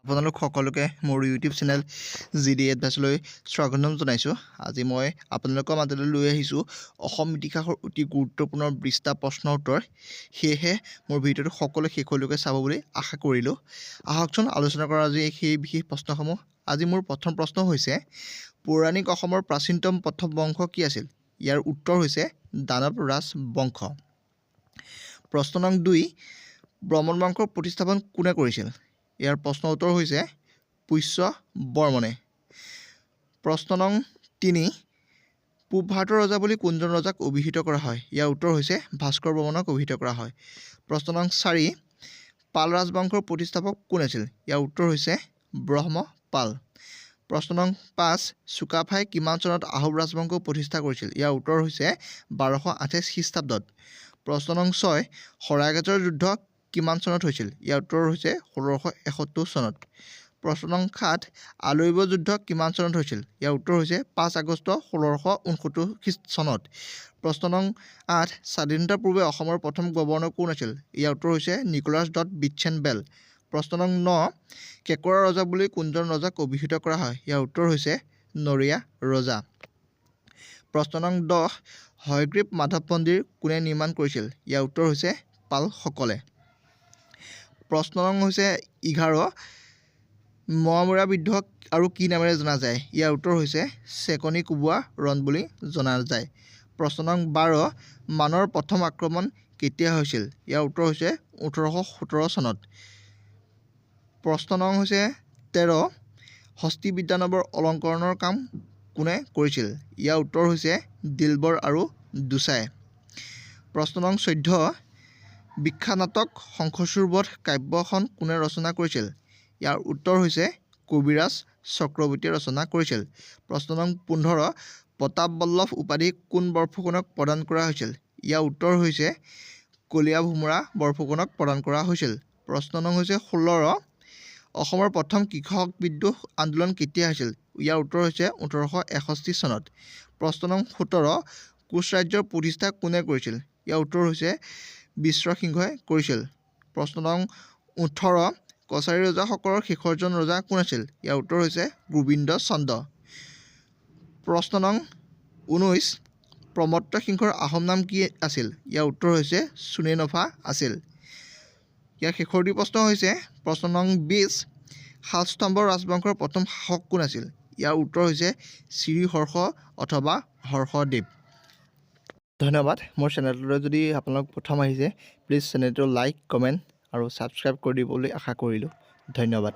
আপোনালোক সকলোকে মোৰ ইউটিউব চেনেল জিডি এডভাইচলৈ স্বাগতম জনাইছোঁ। আজি মই আপোনালোকৰ মাজলৈ লৈ আহিছোঁ অসম ইতিহাসৰ অতি গুৰুত্বপূৰ্ণ 20টা প্ৰশ্নৰ উত্তৰ। সেয়েহে মোৰ ভিডিঅ'টো সকলোৱে শেষলৈকে চাব বুলি আশা কৰিলোঁ। আহকচোন আলোচনা কৰা আজি সেই বিশেষ প্ৰশ্নসমূহ। আজি মোৰ প্ৰথম প্ৰশ্ন হৈছে, পৌৰাণিক অসমৰ প্ৰাচীনতম প্ৰথম বংশ কি আছিল? ইয়াৰ উত্তৰ হৈছে দানৱ ৰাজ বংশ। প্ৰশ্ন নং 2, ব্ৰহ্মণ বংশৰ প্ৰতিস্থাপন কোনে কৰিছিল? ইয়াৰ প্ৰশ্নৰ উত্তৰ হৈছে পুষ্য বৰ্মনে। প্ৰশ্ন নং 3, পূব ভাৰতৰ ৰজা বুলি কোনজন ৰজাক অভিহিত কৰা হয়? ইয়াৰ উত্তৰ হৈছে ভাস্কৰ বৰ্মনক অভিহিত কৰা হয়। প্ৰশ্ন নং 4, পাল ৰাজবংশৰ প্ৰতিষ্ঠাপক কোন আছিল? ইয়াৰ উত্তৰ হৈছে ব্ৰহ্মপাল। প্ৰশ্ন নং 5, চুকাফাই কিমান চনত আহোম ৰাজবংশ প্ৰতিষ্ঠা কৰিছিল? ইয়াৰ উত্তৰ হৈছে 1228 খ্ৰীষ্টাব্দত। প্ৰশ্ন নং 6, শৰাইঘাটৰ যুদ্ধ কিমান চনত হৈছিল? ইয়াৰ উত্তৰ হৈছে 1671 চনত। প্ৰশ্ন নং 7, আলৈব যুদ্ধ কিমান চনত হৈছিল? ইয়াৰ উত্তৰ হৈছে 5 আগষ্ট 1669 চনত। প্ৰশ্ন নং 8, স্বাধীনতাৰ পূৰ্বে অসমৰ প্ৰথম গভৰ্ণৰ কোন আছিল? ইয়াৰ উত্তৰ হৈছে নিকোলাছ বিটছেন-বেল। প্ৰশ্ন নং 9, কেঁকোৰা ৰজা বুলি কোনজন ৰজাক অভিহিত কৰা হয়? ইয়াৰ উত্তৰ হৈছে নৰিয়া ৰজা। প্ৰশ্ন নং 10, হয়গ্ৰীৱ মাধৱ মন্দিৰ কোনে নিৰ্মাণ কৰিছিল? ইয়াৰ উত্তৰ হৈছে পালসকলে। প্ৰশ্ন নং হৈছে 11, মোৱামৰীয়া বিদ্ৰোহ আৰু কি নামেৰে জনা যায়? ইয়াৰ উত্তৰ হৈছে চেকনি কোবোৱা ৰণ বুলি জনা যায়। প্ৰশ্ন নং 12, মানৰ প্ৰথম আক্ৰমণ কেতিয়া হৈছিল? ইয়াৰ উত্তৰ হৈছে 1817 চনত। প্ৰশ্ন নং হৈছে 13, হস্তি বিদ্যানৱৰ অলংকৰণৰ কাম কোনে কৰিছিল? ইয়াৰ উত্তৰ হৈছে দিলবৰ আৰু দুচাই। প্ৰশ্ন নং 14, বিখ্যাত নাটক শংখচূড় বধ কাব্যখন কোনে ৰচনা কৰিছিল? ইয়াৰ উত্তৰ হৈছে কবিৰাজ চক্ৰৱৰ্তীয়ে ৰচনা কৰিছিল। প্ৰশ্ন নং 15, প্ৰতাপ বল্লভ উপাধি কোন বৰফুকনক প্ৰদান কৰা হৈছিল? ইয়াৰ উত্তৰ হৈছে কলীয়া ভোমোৰা বৰফুকনক প্ৰদান কৰা হৈছিল। প্ৰশ্ন নং হৈছে 16, অসমৰ প্ৰথম কৃষক বিদ্ৰোহ আন্দোলন কেতিয়া হৈছিল? ইয়াৰ উত্তৰ হৈছে 1861 চনত। প্ৰশ্ন নং 17, কোচ ৰাজ্যৰ প্ৰতিষ্ঠা কোনে কৰিছিল? ইয়াৰ উত্তৰ হৈছে বিশ্বসিংহই কৰিছিল। প্ৰশ্ন নং 18, কছাৰী ৰজাসকলৰ শেষৰজন ৰজা কোন আছিল? ইয়াৰ উত্তৰ হৈছে গোবিন্দ চন্দ্ৰ। প্ৰশ্ন নং 19, প্ৰমত্ত সিংহৰ আহোম নাম কি আছিল? ইয়াৰ উত্তৰ হৈছে চুনেনফা আছিল। ইয়াৰ শেষৰটি প্ৰশ্ন হৈছে প্ৰশ্ন নং 20, শালস্তম্ভ ৰাজবংশৰ প্ৰথম শাসক কোন আছিল? ইয়াৰ উত্তৰ হৈছে শ্ৰীহৰ্ষ অথবা হৰ্ষদেৱ। ধন্যবাদ। মোৰ চেনেলটোলৈ যদি আপোনালোক প্ৰথম আহিছে, প্লিজ চেনেলটো লাইক, কমেণ্ট আৰু ছাবস্ক্ৰাইব কৰি দিবলৈ আশা কৰিলোঁ। ধন্যবাদ।